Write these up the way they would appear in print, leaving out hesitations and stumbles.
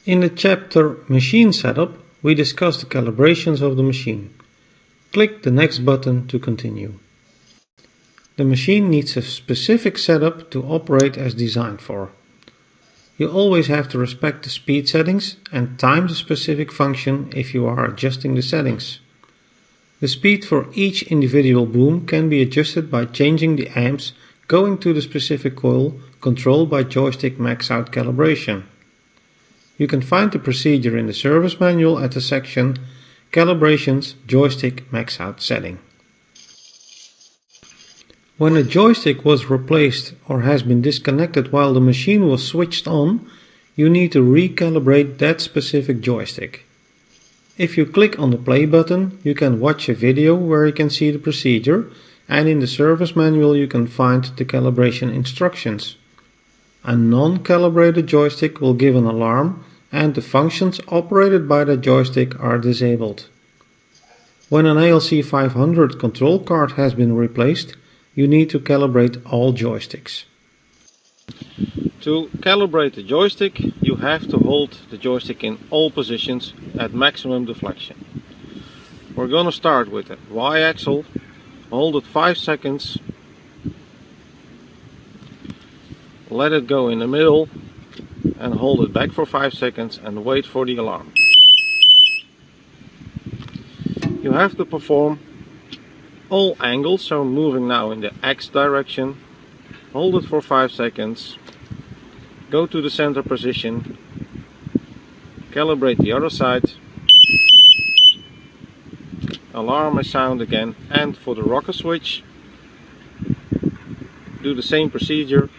In the chapter Machine Setup, we discuss the calibrations of the machine. Click the next button to continue. The machine needs a specific setup to operate as designed for. You always have to respect the speed settings and time the specific function if you are adjusting the settings. The speed for each individual boom can be adjusted by changing the amps going to the specific coil controlled by joystick max out calibration. You can find the procedure in the service manual at the section Calibrations Joystick Max Out Setting. When a joystick was replaced or has been disconnected while the machine was switched on, you need to recalibrate that specific joystick. If you click on the play button, you can watch a video where you can see the procedure, and in the service manual you can find the calibration instructions. A non-calibrated joystick will give an alarm and the functions operated by the joystick are disabled. When an ALC 500 control card has been replaced, you need to calibrate all joysticks. To calibrate the joystick, you have to hold the joystick in all positions at maximum deflection. We're going to start with the Y-axle, hold it 5 seconds, let it go in the middle and hold it back for 5 seconds and wait for the alarm. You have to perform all angles, so moving now in the X direction, hold it for 5 seconds, go to the center position, calibrate the other side, alarm may sound again, and for the rocker switch do the same procedure.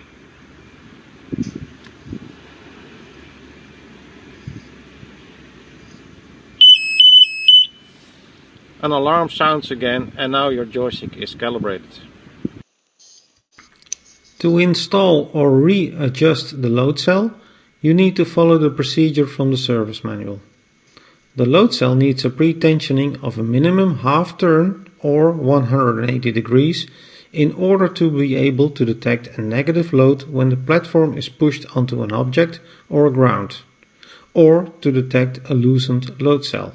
An alarm sounds again and now your joystick is calibrated. To install or readjust the load cell, you need to follow the procedure from the service manual. The load cell needs a pre-tensioning of a minimum half turn or 180 degrees in order to be able to detect a negative load when the platform is pushed onto an object or a ground, or to detect a loosened load cell.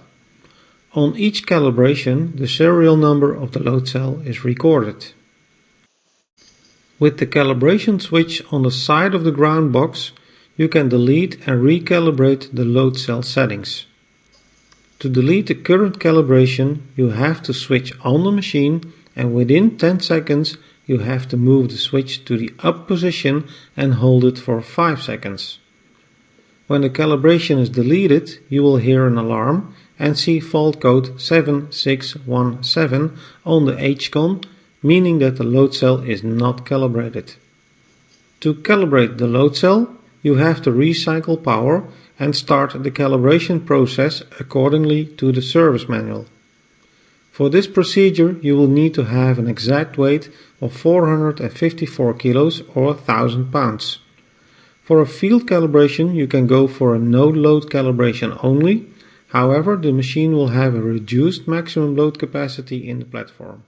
On each calibration, the serial number of the load cell is recorded. With the calibration switch on the side of the ground box, you can delete and recalibrate the load cell settings. To delete the current calibration, you have to switch on the machine, and within 10 seconds you have to move the switch to the up position and hold it for 5 seconds. When the calibration is deleted, you will hear an alarm and see fault code 7617 on the HCON, meaning that the load cell is not calibrated. To calibrate the load cell, you have to recycle power and start the calibration process accordingly to the service manual. For this procedure, you will need to have an exact weight of 454 kilos or 1000 pounds. For a field calibration, you can go for a no load calibration only. However, the machine will have a reduced maximum load capacity in the platform.